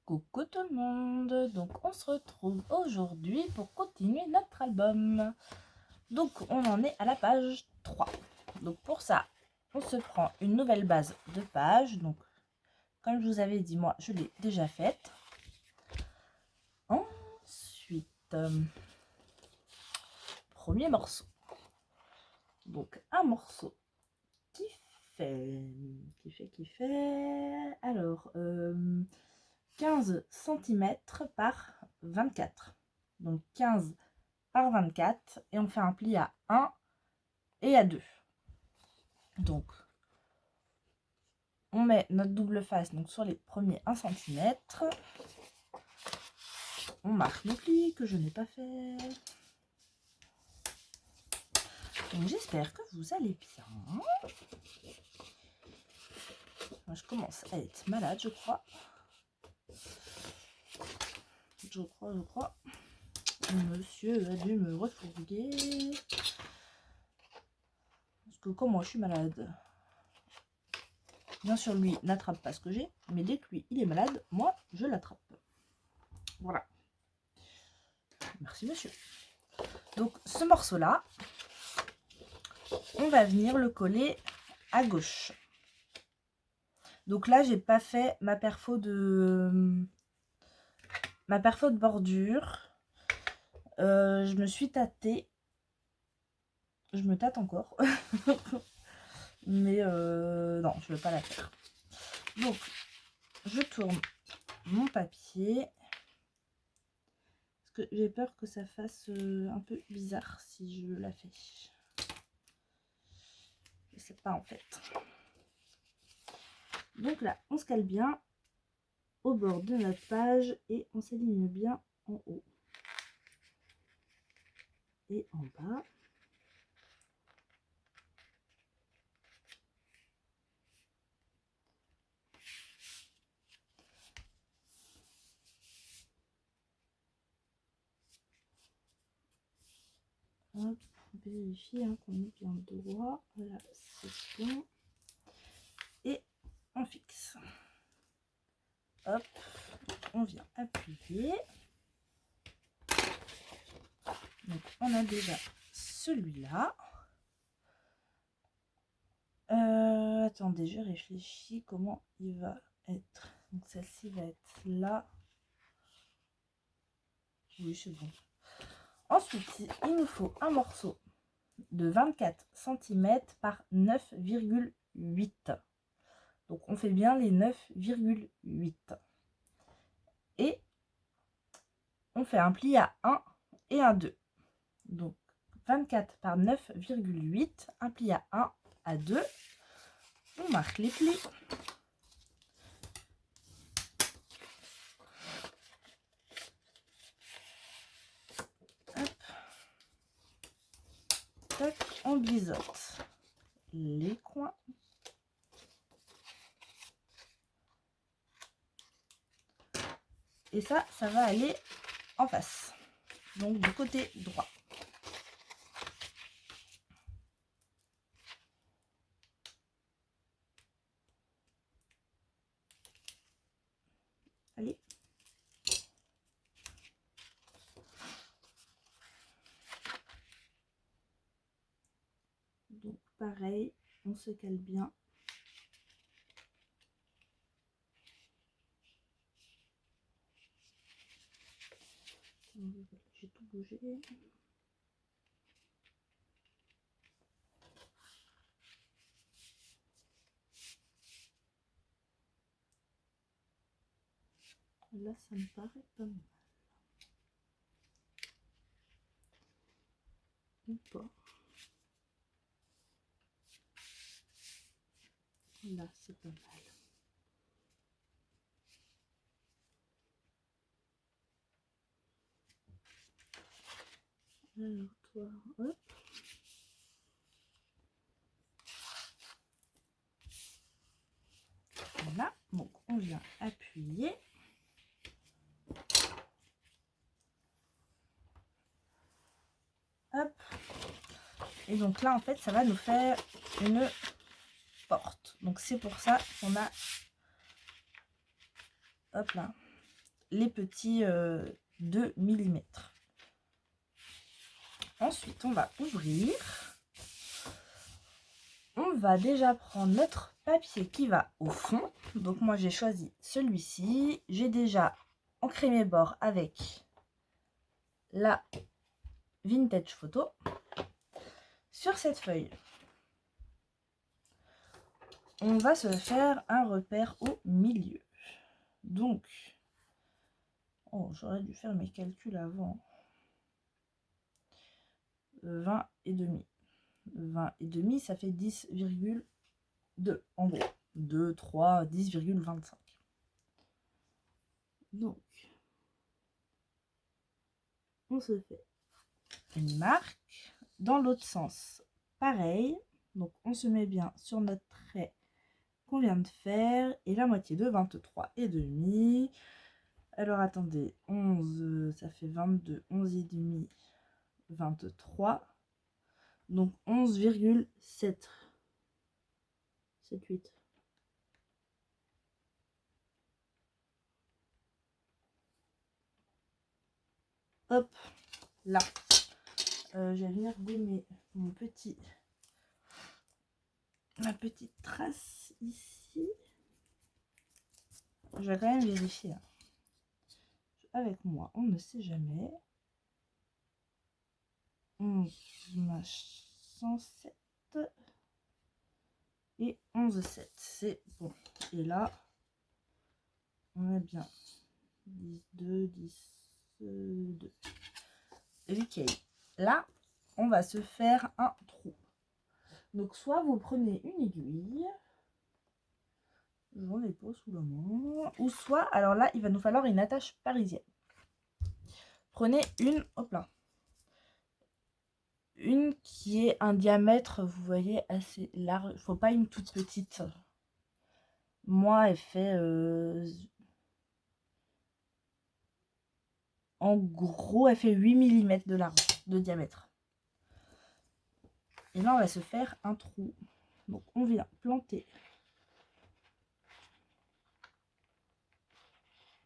Coucou tout le monde, donc on se retrouve aujourd'hui pour continuer notre album. Donc on en est à la page 3. Donc pour ça, on se prend une nouvelle base de page. Donc comme je vous avais dit, moi je l'ai déjà faite. Ensuite, premier morceau. Donc un morceau qui fait alors 15 cm par 24. Donc 15 par 24 et on fait un pli à 1 et à 2. Donc on met notre double face donc sur les premiers 1 cm. On marque le pli que je n'ai pas fait. Donc j'espère que vous allez bien. Moi, je commence à être malade, je crois. Je crois. Monsieur a dû me refourguer. Parce que comme moi je suis malade, bien sûr lui n'attrape pas ce que j'ai, mais dès que lui il est malade, moi je l'attrape. Voilà. Merci monsieur. Donc ce morceau là, on va venir le coller à gauche. Donc là j'ai pas fait ma perfo de bordure. Je me suis tâtée. Je me tâte encore. Mais non, je ne veux pas la faire. Donc je tourne mon papier. Parce que j'ai peur que ça fasse un peu bizarre si je la fais. Je sais pas en fait. Donc là, on se cale bien au bord de notre page et on s'aligne bien en haut et en bas. Hop, on vérifie qu'on est bien droit. Voilà, c'est bon. Et on fixe. Hop, on vient appuyer. Donc on a déjà celui-là. Attendez, je réfléchis comment il va être. Donc celle-ci va être là. Oui, c'est bon. Ensuite, il nous faut un morceau de 24 cm par 9,8. Donc on fait bien les 9,8. Et on fait un pli à 1 et un 2. Donc 24 par 9,8, un pli à 1 à 2. On marque les plis. Hop. Tac, on biseaute les coins. Et ça va aller en face. Donc du côté droit. Allez. Donc pareil, on se cale bien. J'ai tout bougé. Là, ça me paraît pas mal. Ou pas. Là, c'est pas mal. Alors, toi, hop. Voilà. Donc, on vient appuyer. Hop. Et donc là, en fait, ça va nous faire une porte. Donc, c'est pour ça qu'on a... Hop là. les petits 2 mm. Ensuite, on va ouvrir. On va déjà prendre notre papier qui va au fond. Donc moi, j'ai choisi celui-ci. J'ai déjà ancré mes bords avec la Vintage Photo. Sur cette feuille, on va se faire un repère au milieu. Donc, oh, j'aurais dû faire mes calculs avant. 20 et demi. 20 et demi, ça fait 10,2 en gros. 2, 3, 10,25. Donc, on se fait une marque. Dans l'autre sens, pareil. Donc, on se met bien sur notre trait qu'on vient de faire. Et la moitié de 23 et demi. Alors, attendez. 11, ça fait 22. 11 et demi, 23. Donc, 11,7. 7, 8. Hop, là. Je vais venir gommer ma petite trace ici. Je vais quand même vérifier hein. Avec moi, on ne sait jamais. 11 107 et 11,7, c'est bon. Et là, on a bien 12, 2. Ok, là, on va se faire un trou. Donc, soit vous prenez une aiguille, j'en ai pas sous la main, ou soit, alors là, il va nous falloir une attache parisienne. Prenez une, hop là, une qui est un diamètre, vous voyez, assez large. Il ne faut pas une toute petite. Moi, elle fait, en gros, elle fait 8 mm de large, de diamètre. Et là, on va se faire un trou. Donc, on vient planter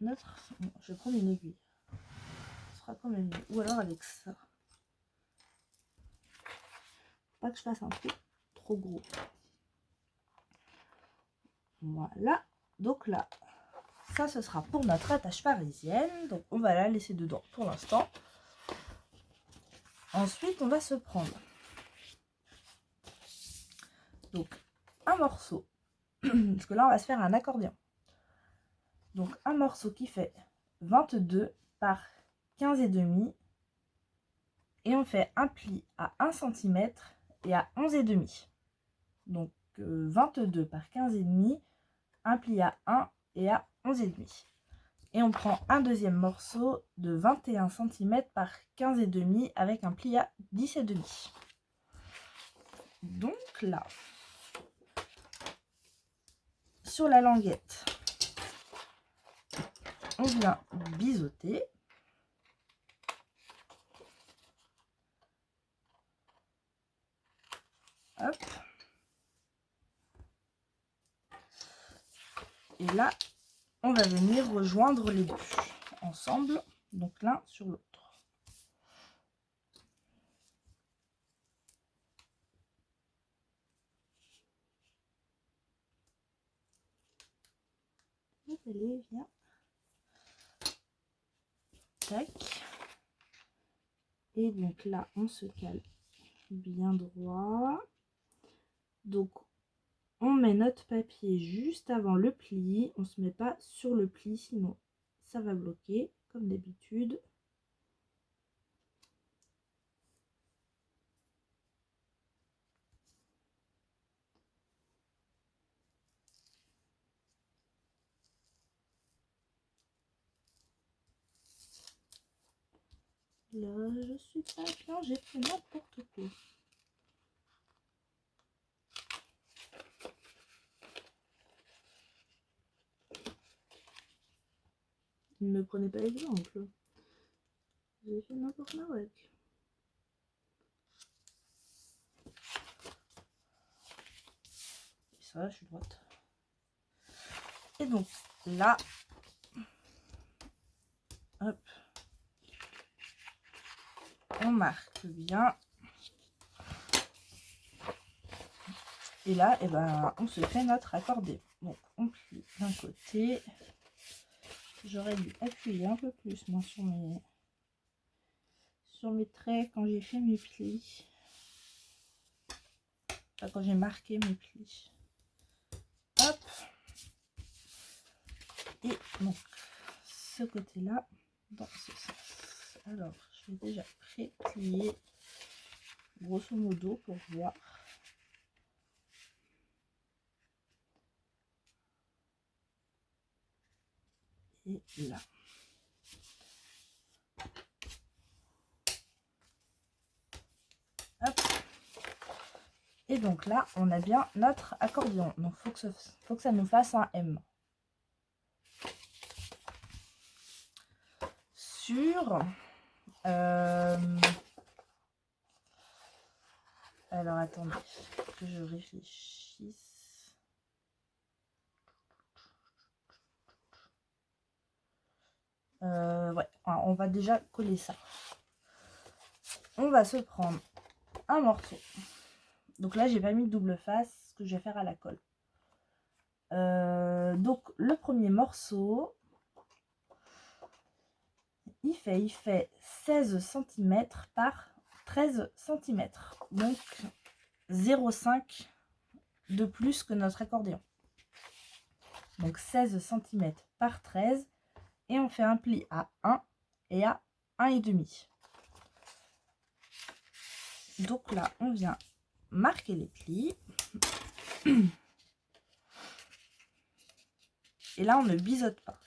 notre... Bon, je vais prendre une aiguille. Ce sera quand même mieux. Ou alors avec ça. Pas que je fasse un trou trop gros. Voilà. Donc là, ça, ce sera pour notre attache parisienne. Donc, on va la laisser dedans pour l'instant. Ensuite, on va se prendre donc un morceau. Parce que là, on va se faire un accordion. Donc, un morceau qui fait 22 par 15 et demi. Et on fait un pli à 1 cm et à 11 et demi. Donc, 22 par 15 et demi, un pli à 1 et à 11 et demi. Et on prend un deuxième morceau de 21 cm par 15 et demi avec un pli à 10 et demi. Donc là, sur la languette, on vient biseauter. Hop. Et là, on va venir rejoindre les deux ensemble, donc l'un sur l'autre. Allez, viens. Tac. Et donc là, on se cale bien droit. Donc, on met notre papier juste avant le pli. On ne se met pas sur le pli, sinon ça va bloquer, comme d'habitude. Là, je suis pas bien, j'ai fait n'importe quoi. Ne prenez pas l'exemple. J'ai fait n'importe quoi avec. Et ça, je suis droite. Et donc, là, Hop. On marque bien. Et là, eh ben, on se fait notre accordéon. Donc, on plie d'un côté. J'aurais dû appuyer un peu plus, moi, sur mes traits quand j'ai fait mes plis. Enfin, quand j'ai marqué mes plis. Hop. Et donc, ce côté-là, dans ce sens. Alors, je vais déjà pré-plier, grosso modo, pour voir. Et là. Hop. Et donc là, on a bien notre accordéon. Donc, faut que ça nous fasse un M. Sur... alors, attendez, que je réfléchisse. Ouais, on va déjà coller ça. On va se prendre un morceau. Donc là, j'ai pas mis de double face, ce que je vais faire à la colle. Donc, le premier morceau, il fait 16 cm par 13 cm. Donc, 0,5 de plus que notre accordéon. Donc, 16 cm par 13. Et on fait un pli à 1 et à 1,5. Donc là, on vient marquer les plis. Et là, on ne biseaute pas.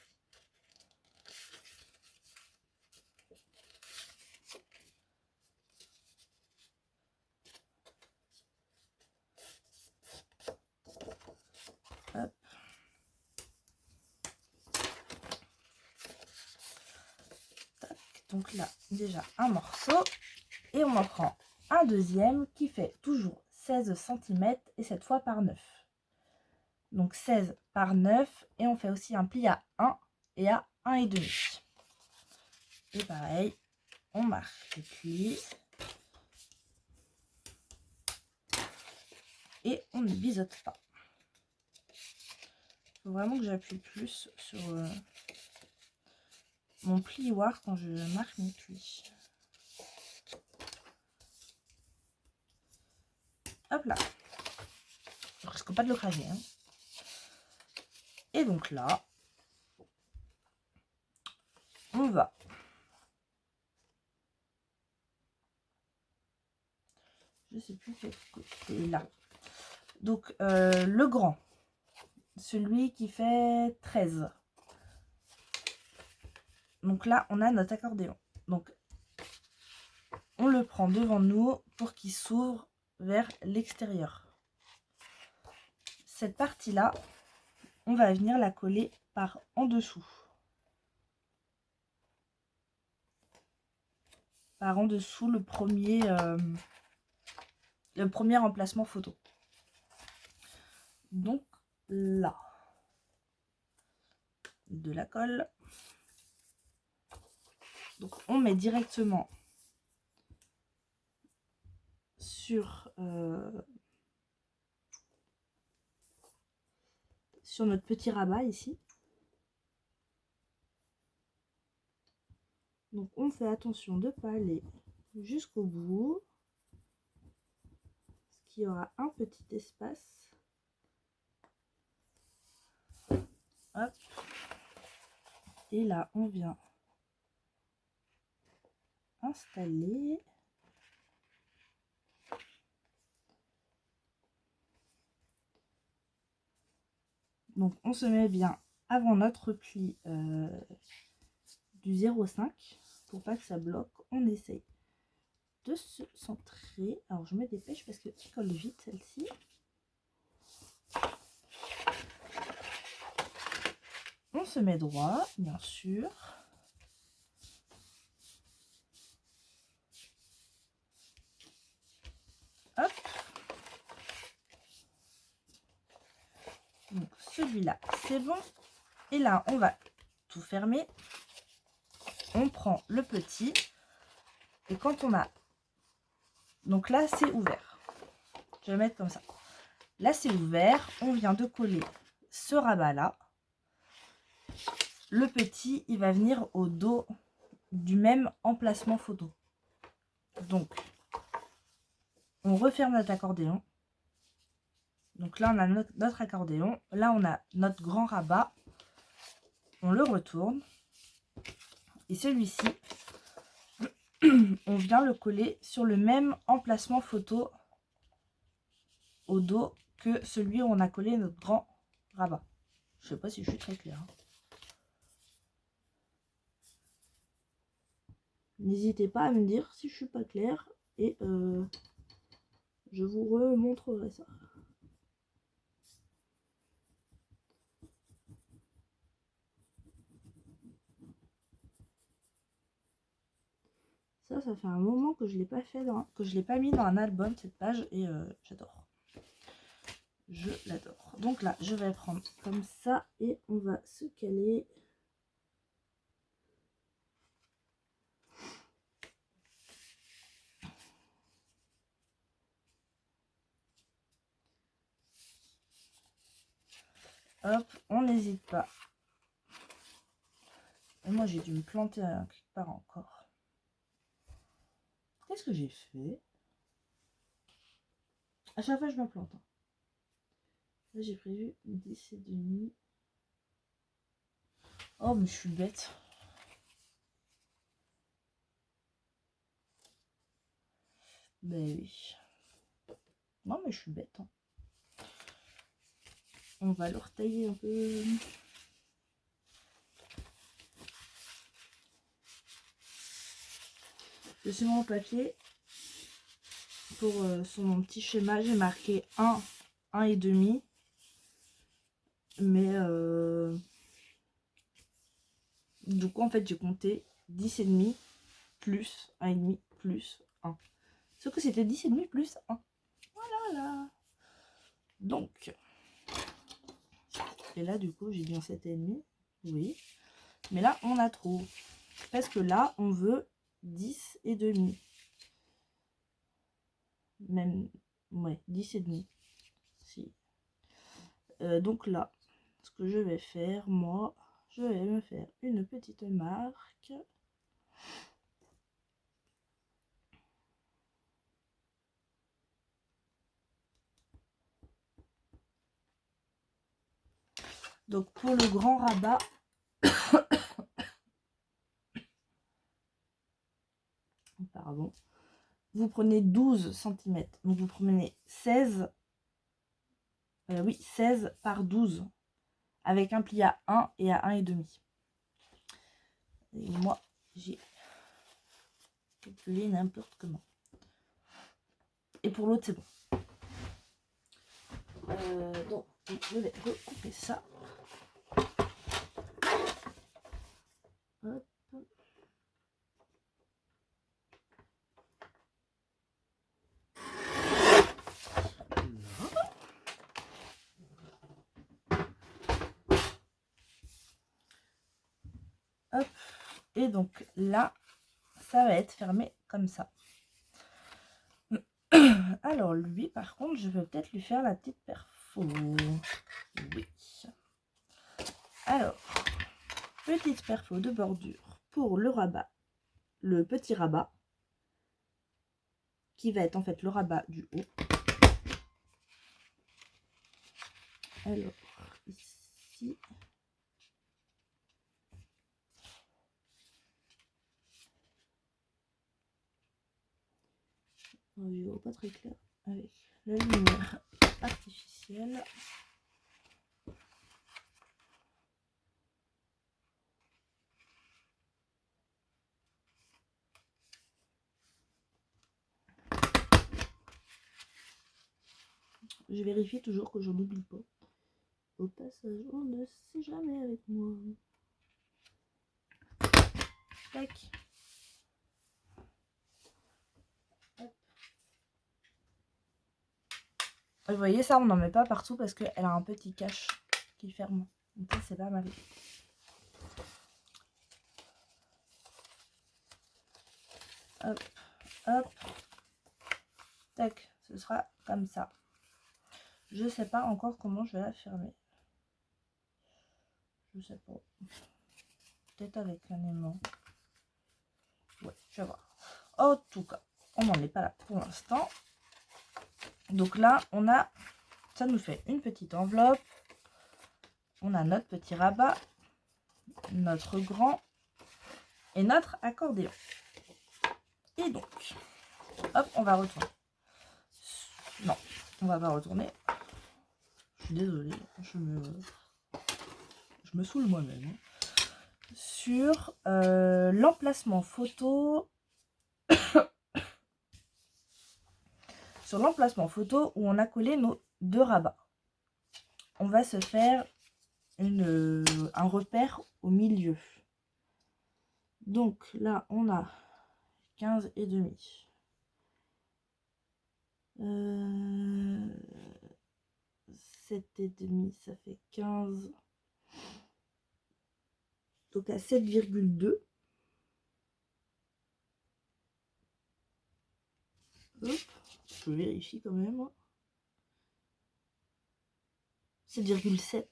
Hop. Tac. Donc là, déjà un morceau. Et on en prend un deuxième qui fait toujours 16 cm et cette fois par 9. Donc 16 par 9 et on fait aussi un pli à 1 et à 1,5. Et pareil, on marque les plis. Et on ne biseaute pas. Il faut vraiment que j'appuie plus sur mon plioir quand je marque mes plis. Hop là. Je risque pas de le craser. Hein. Et donc là, on va je sais plus quel côté là. Donc le grand, celui qui fait 13. Donc là, on a notre accordéon. Donc on le prend devant nous pour qu'il s'ouvre vers l'extérieur. Cette partie-là, on va venir la coller par en dessous. Par en dessous, le premier emplacement photo. Donc là, de la colle. Donc on met directement sur notre petit rabat ici. Donc on fait attention de ne pas aller jusqu'au bout, parce qu'il y aura un petit espace. Hop. Et là on vient installer. Donc on se met bien avant notre pli du 0,5 pour pas que ça bloque. On essaye de se centrer. Alors je me dépêche parce que tu colle vite celle-ci. On se met droit, bien sûr. Hop. Donc celui-là, c'est bon. Et là, on va tout fermer. on prend le petit. Et quand on a... Donc là, c'est ouvert. Je vais mettre comme ça. Là, c'est ouvert. On vient de coller ce rabat-là. Le petit, il va venir au dos du même emplacement photo. Donc, on referme notre accordéon. Donc là, on a notre accordéon. Là, on a notre grand rabat. On le retourne. Et celui-ci, on vient le coller sur le même emplacement photo au dos que celui où on a collé notre grand rabat. Je sais pas si je suis très claire. N'hésitez pas à me dire si je suis pas claire et je vous remontrerai ça. Ça fait un moment que je l'ai pas fait que je l'ai pas mis dans un album cette page et j'adore. Je l'adore. Donc là, je vais prendre comme ça et on va se caler. Hop, on n'hésite pas. Et moi, j'ai dû me planter quelque part encore. Qu'est-ce que j'ai fait? À chaque fois, je me plante. Là, j'ai prévu 10,5. Oh, mais je suis bête. Ben oui. Non, mais je suis bête. Hein. On va le retailler un peu. Sur mon papier, pour sur mon petit schéma, j'ai marqué 1,5. Mais du coup, en fait, j'ai compté 10,5 plus 1,5 plus 1. Sauf que c'était 10,5 plus 1. Voilà. Donc, et là, du coup, j'ai bien 7,5. Oui. Mais là, on a trop. Parce que là, on veut 10,5. Même, ouais, 10,5. Si. Donc là, ce que je vais faire, moi, je vais me faire une petite marque. Donc pour le grand rabat, pardon, vous prenez 12 cm. Donc vous prenez 16, oui, 16 par 12, avec un pli à 1 et à 1,5. Et moi, j'ai calculé n'importe comment. Et pour l'autre, c'est bon. Donc, je vais recouper ça. Hop. Hop. Et donc là, ça va être fermé comme ça. Alors lui, par contre, je vais peut-être lui faire la petite perfo. Oui. Alors, petite perfo de bordure pour le rabat, le petit rabat, qui va être en fait le rabat du haut. Alors, ici. Oh, je vois pas très clair avec la lumière artificielle. Je vérifie toujours que je n'oublie pas. Au passage, on ne sait jamais avec moi. Tac. Hop. Vous voyez, ça, on n'en met pas partout parce qu'elle a un petit cache qui ferme. Donc ça, c'est pas mal. hop, hop. Tac, ce sera comme ça. Je sais pas encore comment je vais la fermer. Je sais pas. Peut-être avec un aimant. Ouais, je vais voir. En tout cas, on n'en est pas là pour l'instant. Donc là, on a... Ça nous fait une petite enveloppe. On a notre petit rabat, notre grand et notre accordéon. Et donc, hop, on va retourner. Non, on va pas retourner. Je suis désolée, je me saoule moi-même. Sur l'emplacement photo. Sur l'emplacement photo où on a collé nos deux rabats. On va se faire un repère au milieu. Donc là, on a 15 et demi. 7 et demi, ça fait 15. Donc à 7,2. Je vérifie quand même. 7,7.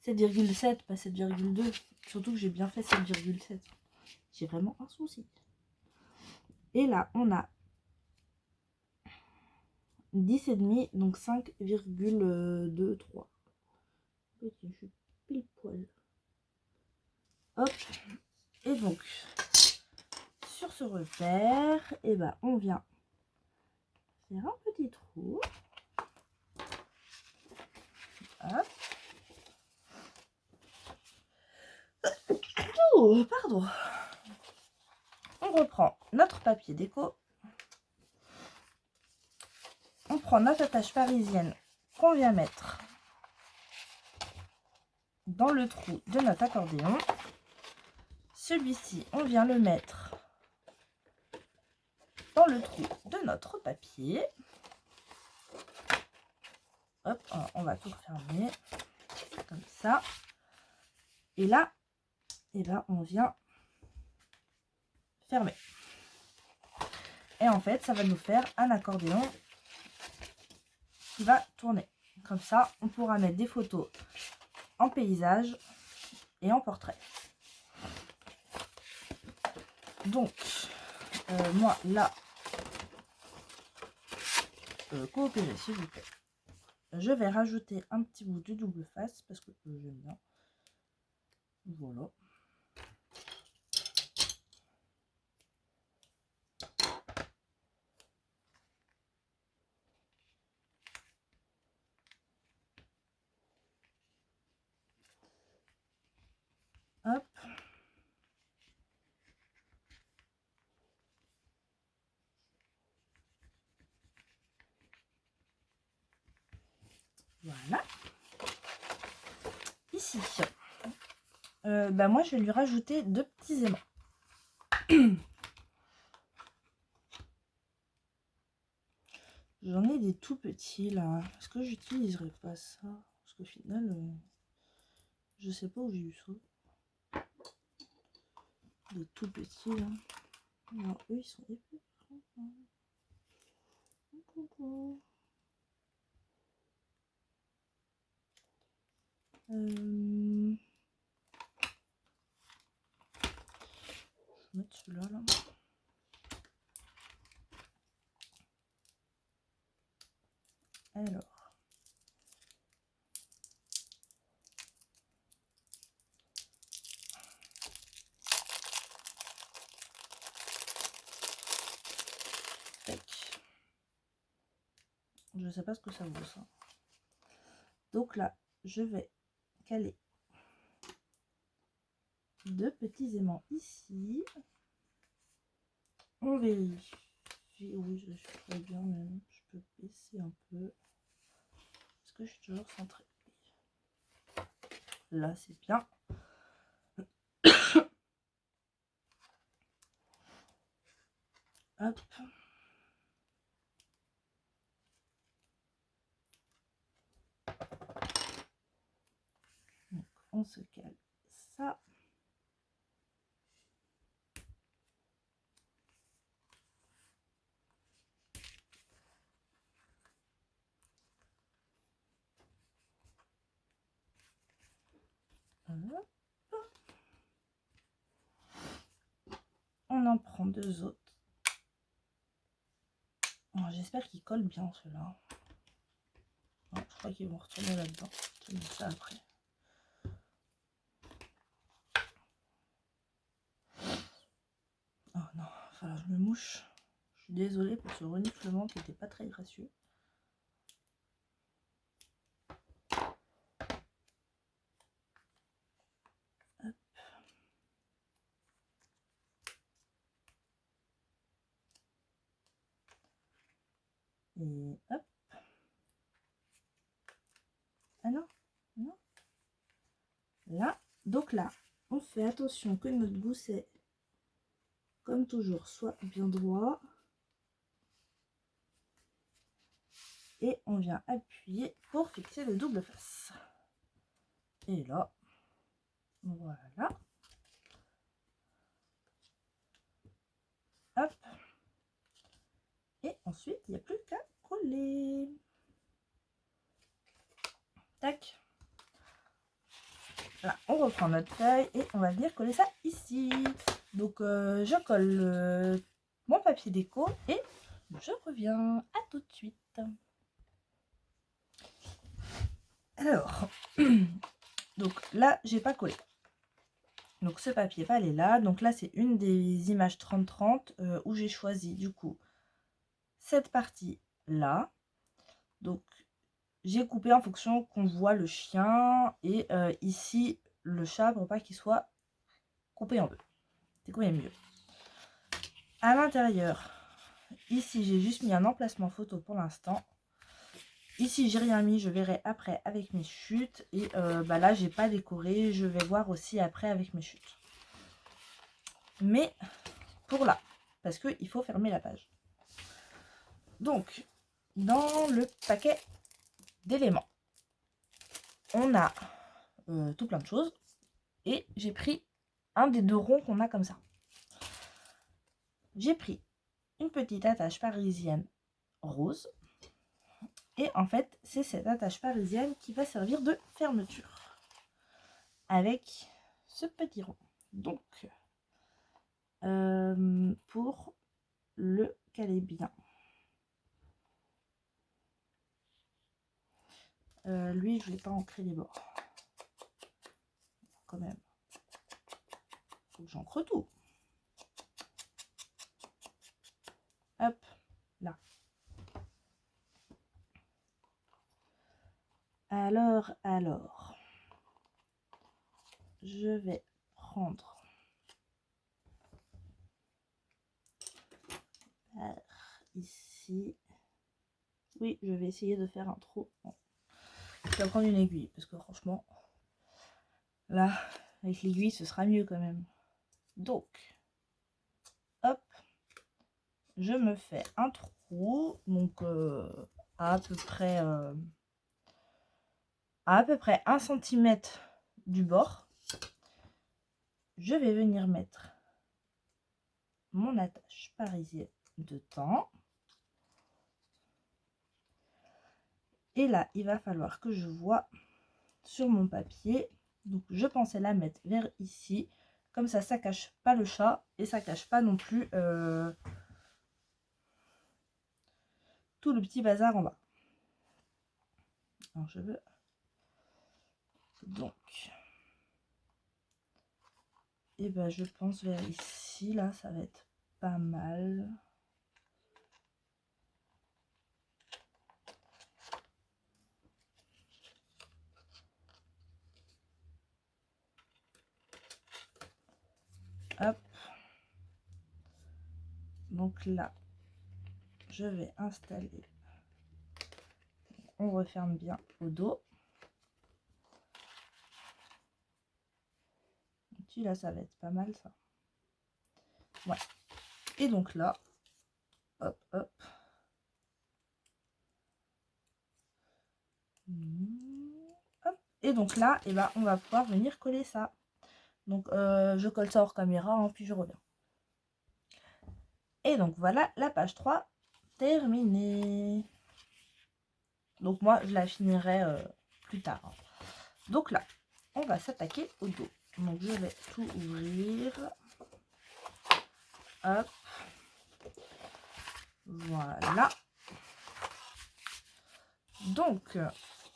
7,7, pas 7,2. Surtout que j'ai bien fait 7,7. J'ai vraiment un souci. Et là, on a 10 et demi, donc 5,23. Je suis pile poil. Hop. Et donc, sur ce repère, et ben, on vient faire un petit trou. Hop. Oh, pardon. On reprend notre papier déco. On prend notre attache parisienne qu'on vient mettre dans le trou de notre accordéon. Celui-ci, on vient le mettre dans le trou de notre papier. Hop, on va tout refermer comme ça. Et là, et ben, on vient fermer. Et en fait, ça va nous faire un accordéon qui va tourner. Comme ça, on pourra mettre des photos en paysage et en portrait. Donc, moi, là, coopérer s'il vous plaît. Je vais rajouter un petit bout de double face parce que j'aime bien. Voilà. Hop. Voilà. Ici, bah moi je vais lui rajouter deux petits aimants. J'en ai des tout petits là. Est-ce que j'utiliserai pas ça? Parce qu'au final, je sais pas où j'ai eu ça. Des tout petits là. Alors eux ils sont épais. Je vais mettre celui-là là. Alors. Je sais pas ce que ça vaut ça. Donc là, je vais caler deux petits aimants ici. On vérifie. Oui, je suis très bien même. Je peux baisser un peu. Est-ce que je suis toujours centrée? Là, c'est bien. Hop. Donc, on se cale ça. j'en prends 2 autres. J'espère qu'ils collent bien ceux-là. Je crois qu'ils vont retourner là-dedans. Je vais mettre ça après. Oh non, enfin je me mouche. Je suis désolée pour ce reniflement qui n'était pas très gracieux. Hop. Et hop. Ah non, non. Là, donc là, on fait attention que notre gousset, comme toujours, soit bien droit. Et on vient appuyer pour fixer le double face. Et là, voilà. Hop. Et ensuite, il n'y a plus qu'à coller. Tac. Voilà, on reprend notre feuille et on va venir coller ça ici. Donc, je colle mon papier déco et je reviens. À tout de suite. Alors, donc là, j'ai pas collé. Donc, ce papier pâle est là. Donc là, c'est une des images 30-30 où j'ai choisi du coup cette partie là. Donc, j'ai coupé en fonction qu'on voit le chien et ici le chat pour pas qu'il soit coupé en deux. C'est quand même mieux. À l'intérieur, ici j'ai juste mis un emplacement photo pour l'instant. Ici j'ai rien mis, je verrai après avec mes chutes. Et là j'ai pas décoré, je vais voir aussi après avec mes chutes. Mais pour là, parce qu'il faut fermer la page. Donc, dans le paquet d'éléments, on a tout plein de choses. Et j'ai pris un des 2 ronds qu'on a comme ça. J'ai pris une petite attache parisienne rose. Et en fait, c'est cette attache parisienne qui va servir de fermeture. Avec ce petit rond. Donc, pour le caler bien. Lui, je ne vais pas ancrer les bords. Quand même. Faut que j'ancre tout. Hop, là. Alors, je vais prendre ici. Oui, je vais essayer de faire un trou. Bon. Je vais prendre une aiguille parce que franchement, là, avec l'aiguille, ce sera mieux quand même. Donc, hop, je me fais un trou, donc à peu près 1 cm du bord. Je vais venir mettre mon attache parisienne dedans. Et là, il va falloir que je vois sur mon papier. Donc, je pensais la mettre vers ici. Comme ça, ça cache pas le chat et ça cache pas non plus tout le petit bazar en bas. Alors, je veux donc, et ben je pense vers ici, là, ça va être pas mal. Hop. Donc là, je vais installer. On referme bien au dos. Et puis là, ça va être pas mal ça. Ouais. Et donc là, hop, hop. Hop. Et donc là, et ben, on va pouvoir venir coller ça. Donc je colle ça hors caméra, hein, puis je reviens. Et donc voilà la page 3 terminée. Donc moi, je la finirai plus tard. Hein. Donc là, on va s'attaquer au dos. Donc je vais tout ouvrir. Hop. Voilà. Donc,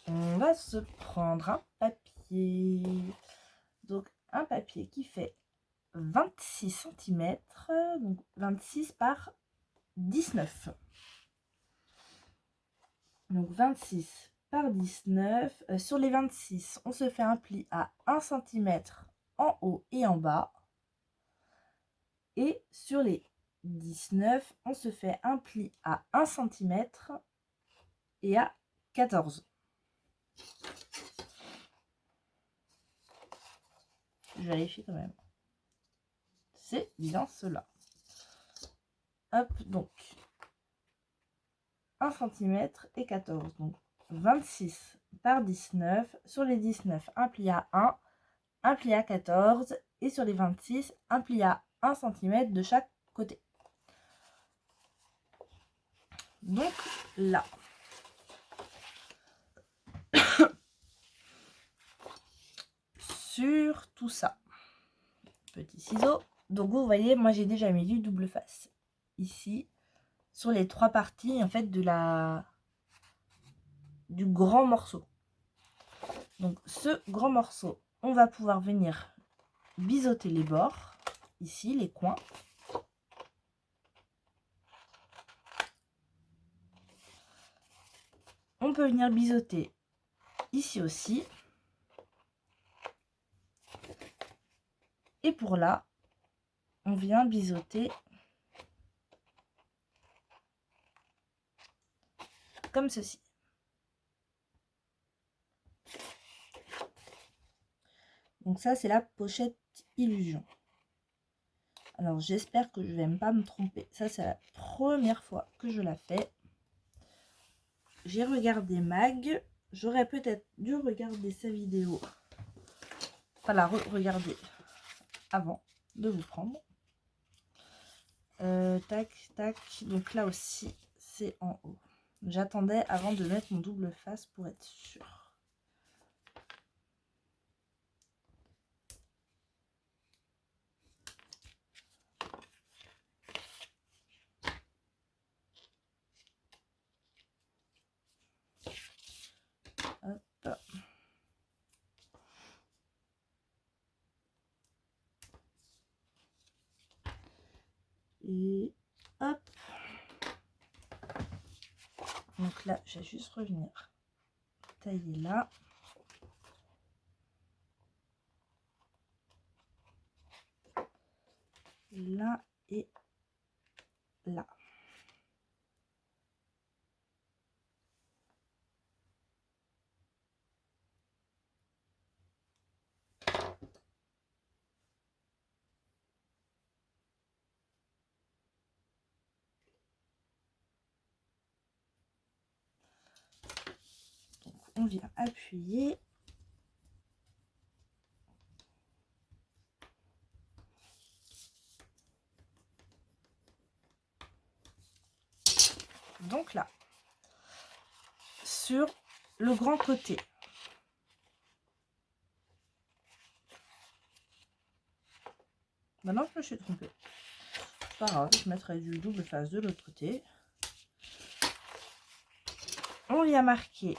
on va se prendre un papier. Donc, un papier qui fait 26 cm. Donc, 26 par 19. Donc, 26 par 19. Sur les 26, on se fait un pli à 1 cm en haut et en bas. Et sur les 19, on se fait un pli à 1 cm et à 14. Je vérifie quand même. C'est bien cela. Hop, donc 1 cm et 14. Donc 26 par 19. Sur les 19, un pli à 1, un pli à 14. Et sur les 26, un pli à 1 cm de chaque côté. Donc là. Sur tout ça. Petit ciseau. Donc vous voyez, moi j'ai déjà mis du double face. Ici. Sur les 3 parties en fait du grand morceau. Donc ce grand morceau, on va pouvoir venir biseauter les bords, ici les coins. On peut venir biseauter ici aussi. Et pour là, on vient biseauter comme ceci. Donc ça, c'est la pochette Illusion. Alors, j'espère que je vais pas me tromper. Ça, c'est la première fois que je la fais. J'ai regardé Mag. J'aurais peut-être dû regarder sa vidéo. Enfin, la regarder avant de vous prendre. Tac, tac. Donc là aussi, c'est en haut. J'attendais avant de mettre mon double face pour être sûre. Hop. Et hop. Donc là, je vais juste revenir tailler là. Là et là. Donc on vient appuyer. Donc là, sur le grand côté. Maintenant, je me suis trompée. C'est pas grave, je mettrai du double face de l'autre côté. On vient marquer.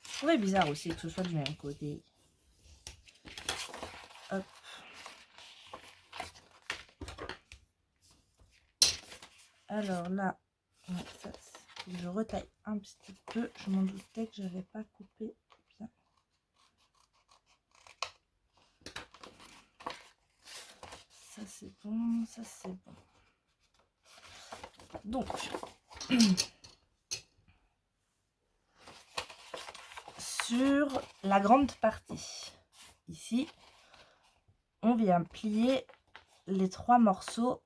Je trouvais bizarre aussi que ce soit du même côté. Hop. Alors là, ça, je retaille un petit peu. Je m'en doutais que j'avais pas coupé bien. Ça c'est bon, ça c'est bon. Donc, sur la grande partie, ici, on vient plier les 3 morceaux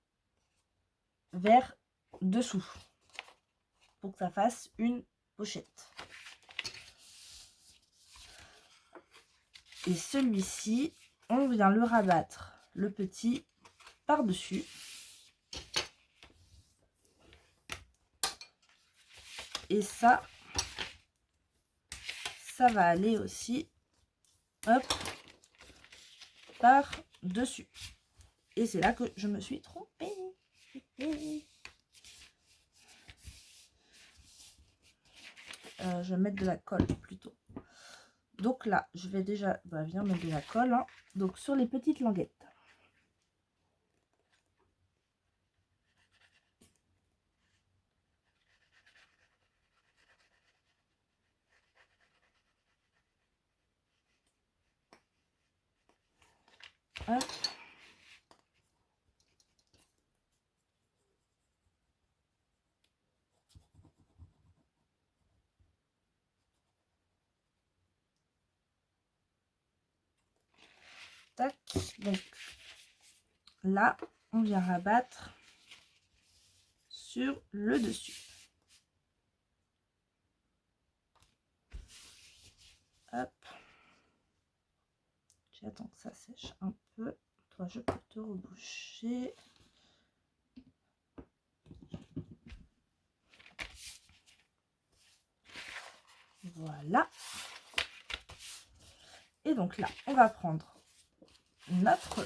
vers dessous pour que ça fasse une pochette. Et celui-ci, on vient le rabattre, le petit, par-dessus. Et ça va aller aussi, hop, par dessus. Et c'est là que je me suis trompée. Je vais mettre de la colle plutôt. Donc là, je vais déjà viens mettre de la colle. Hein. Donc sur les petites languettes. Hop. Tac. Donc là, on vient rabattre sur le dessus. Hop. J'attends que ça sèche un peu. Toi, je peux te reboucher. Voilà. Et donc là, on va prendre notre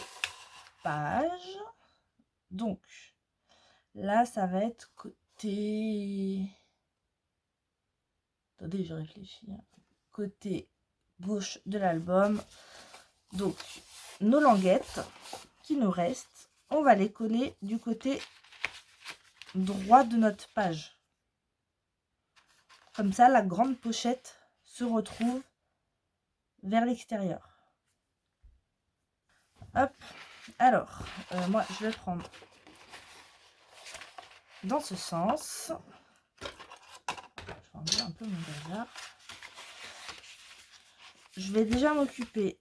page. Donc là, ça va être côté... Attendez, je réfléchis. Côté gauche de l'album. Donc, nos languettes qui nous restent, on va les coller du côté droit de notre page. Comme ça, la grande pochette se retrouve vers l'extérieur. Hop. Alors, moi, je vais prendre dans ce sens. Je vais enlever un peu mon bazar. Je vais déjà m'occuper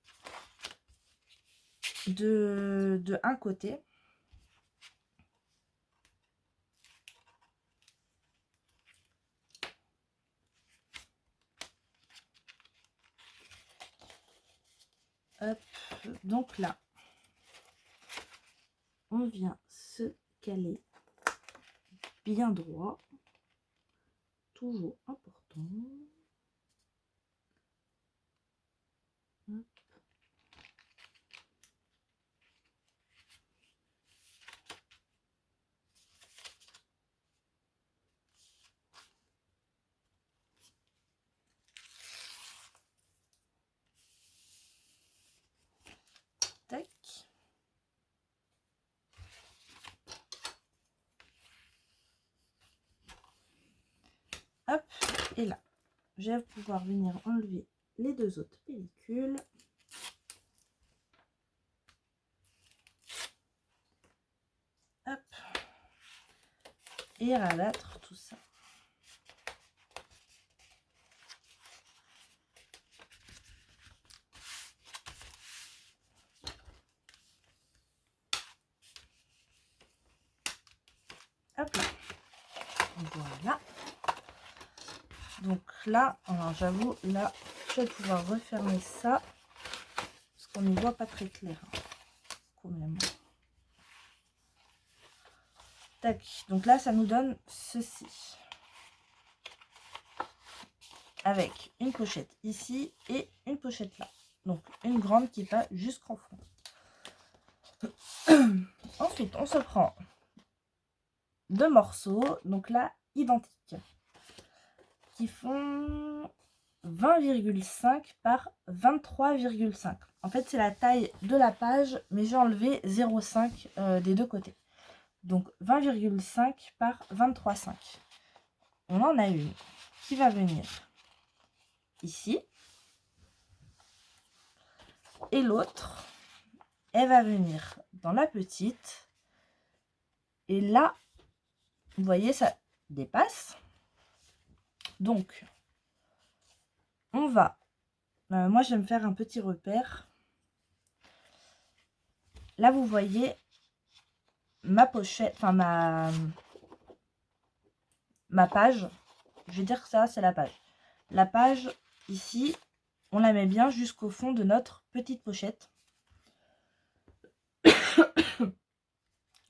de un côté. Hop. Donc là, on vient se caler bien droit. Toujours important. Hop. Tac. Hop. Et là, je vais pouvoir venir enlever les deux autres pellicules. Hop. Et rabattre tout ça. Hop là. Voilà. Donc là, j'avoue, là, je vais pouvoir refermer ça. Parce qu'on n'y voit pas très clair. Hein, quand même. Tac. Donc là, ça nous donne ceci. Avec une pochette ici et une pochette là. Donc une grande qui va jusqu'en fond. Ensuite, on se prend deux morceaux, donc là, identiques, qui font 20,5 par 23,5. En fait, c'est la taille de la page, mais j'ai enlevé 0,5 des deux côtés. Donc 20,5 par 23,5. On en a une qui va venir ici. Et l'autre, elle va venir dans la petite. Et là, vous voyez, ça dépasse. Donc, on va... moi, je vais me faire un petit repère. Là, vous voyez ma pochette, enfin ma page. Je vais dire que ça, c'est la page. La page, ici, on la met bien jusqu'au fond de notre petite pochette. Je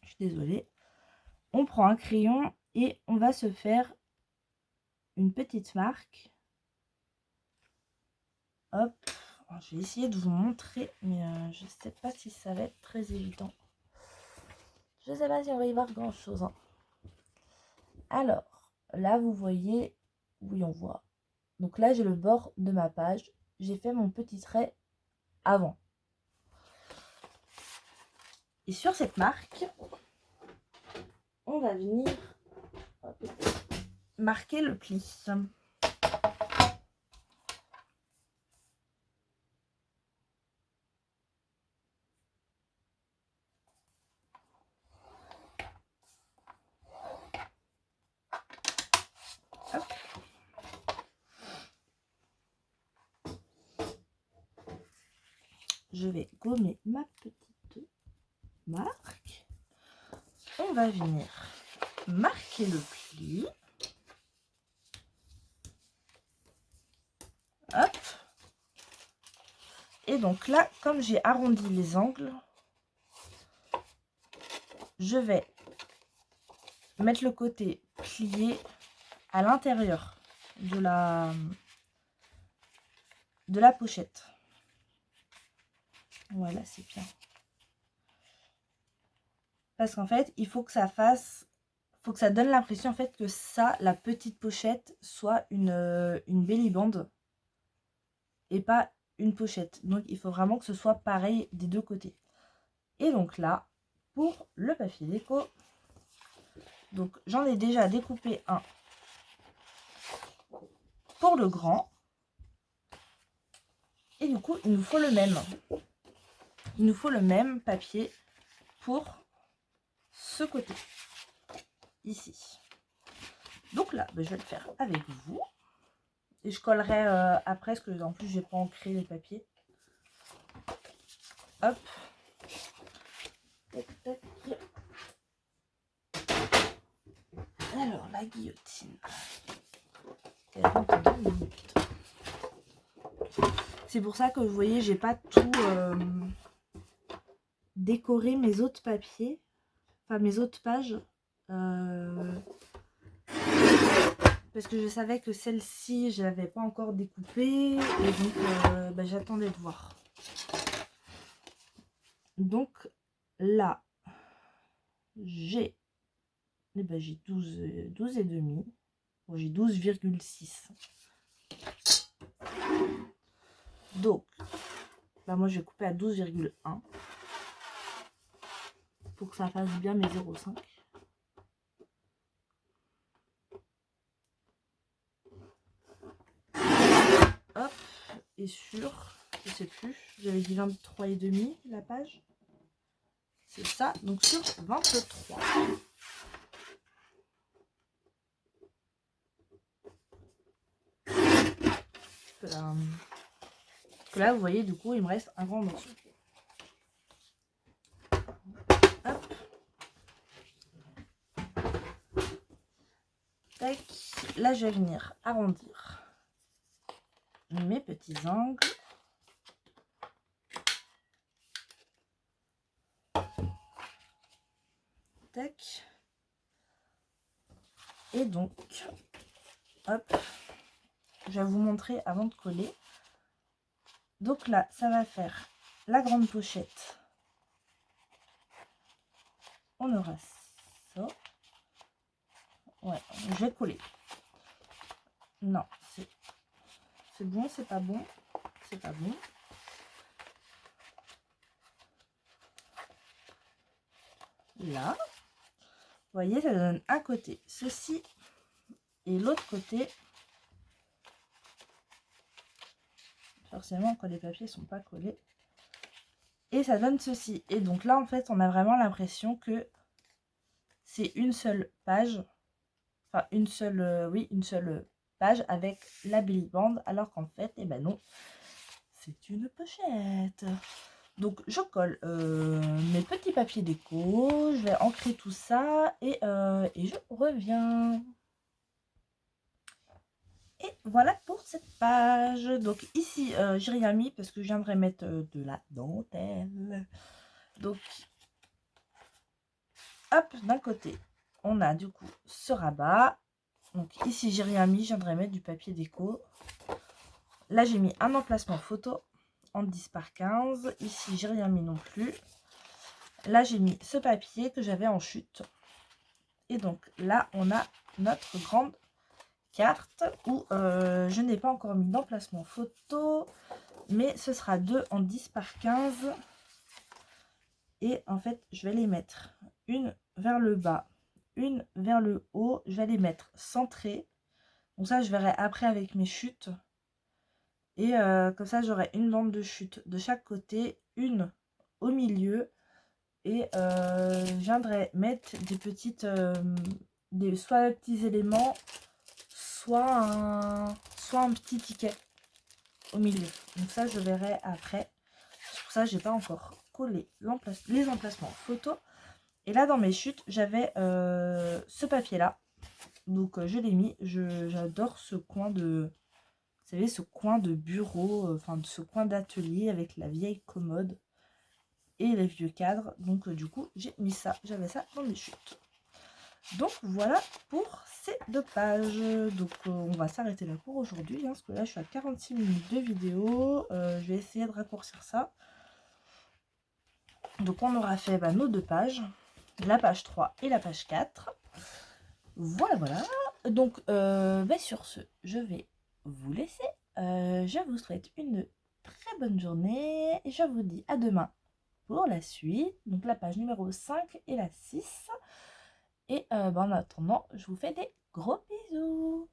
suis désolée. On prend un crayon et on va se faire une petite marque. Hop, Alors, je vais essayer de vous montrer, mais je sais pas si ça va être très évident. Je sais pas si on va y voir grand chose. Hein. Alors, là, vous voyez, oui, on voit. Donc là, j'ai le bord de ma page. J'ai fait mon petit trait avant. Et sur cette marque, on va venir marquer le pli. Hop. Je vais gommer ma petite marque. On va venir marquer le pli. Hop. Et donc là, comme j'ai arrondi les angles, je vais mettre le côté plié à l'intérieur de la pochette. Voilà, c'est bien. Parce qu'en fait, il faut que ça fasse, faut que ça donne l'impression en fait que ça, la petite pochette, soit une belly band et pas une pochette. Donc il faut vraiment que ce soit pareil des deux côtés. Et donc là, pour le papier déco, donc j'en ai déjà découpé un pour le grand. Et du coup, il nous faut le même. Il nous faut le même papier pour ce côté, ici. Donc là, je vais le faire avec vous. Et je collerai après, parce que en plus, j'ai pas ancré les papiers. Hop. Tac, tac. Alors, la guillotine. C'est pour ça que vous voyez, j'ai pas tout décoré mes autres papiers. Enfin, mes autres pages. Parce que je savais que celle-ci, je l'avais pas encore découpée. Et donc, j'attendais de voir. Donc, là, j'ai 12 et demi. Bon, j'ai 12,6. Donc, moi, je vais couper à 12,1. Pour que ça fasse bien mes 0,5. Hop, et sur, je sais plus, j'avais dit 23,5 la page. C'est ça, donc sur 23. Parce que là, vous voyez, du coup, il me reste un grand morceau. Hop. Tac. Là, je vais venir arrondir mes petits angles. Tac. Et donc, hop, je vais vous montrer avant de coller. Donc là, ça va faire la grande pochette. On aura ça. Ouais, je vais coller. Non, c'est bon, c'est pas bon. C'est pas bon. Là, vous voyez, ça donne un côté ceci et l'autre côté. Forcément, quand les papiers sont pas collés. Et ça donne ceci. Et donc là, en fait, on a vraiment l'impression que c'est une seule page. Enfin, une seule page avec la belly band. Alors qu'en fait, eh ben non, c'est une pochette. Donc, je colle mes petits papiers déco. Je vais ancrer tout ça. Et je reviens. Et voilà pour cette page. Donc ici, j'ai rien mis parce que je viendrai mettre de la dentelle. Donc, hop, d'un côté, on a du coup ce rabat. Donc ici, j'ai rien mis, je viendrai mettre du papier déco. Là, j'ai mis un emplacement photo. en 10 par 15. Ici, j'ai rien mis non plus. Là, j'ai mis ce papier que j'avais en chute. Et donc là, on a notre grande carte où je n'ai pas encore mis d'emplacement photo. Mais ce sera 2 en 10 par 15. Et en fait, je vais les mettre une vers le bas, une vers le haut. Je vais les mettre centrées. Donc ça, je verrai après avec mes chutes. Et comme ça, j'aurai une bande de chute de chaque côté, une au milieu. Et je viendrai mettre des petites, soit des petits éléments, soit un petit ticket au milieu. Donc ça, je verrai après. C'est pour ça que j'ai pas encore collé les emplacements photos. Et là, dans mes chutes, j'avais ce papier-là. Donc je l'ai mis. J'adore ce coin de... Vous savez, ce coin de bureau, enfin ce coin d'atelier avec la vieille commode et les vieux cadres. Donc du coup, j'ai mis ça. J'avais ça dans mes chutes. Donc voilà pour ces 2 pages. Donc on va s'arrêter là pour aujourd'hui. Parce que là, je suis à 46 minutes de vidéo. Je vais essayer de raccourcir ça. Donc on aura fait nos 2 pages. La page 3 et la page 4. Voilà, voilà. Donc sur ce, je vais vous laisser. Je vous souhaite une très bonne journée. Et je vous dis à demain pour la suite. Donc la page numéro 5 et la 6. Et en attendant, je vous fais des gros bisous.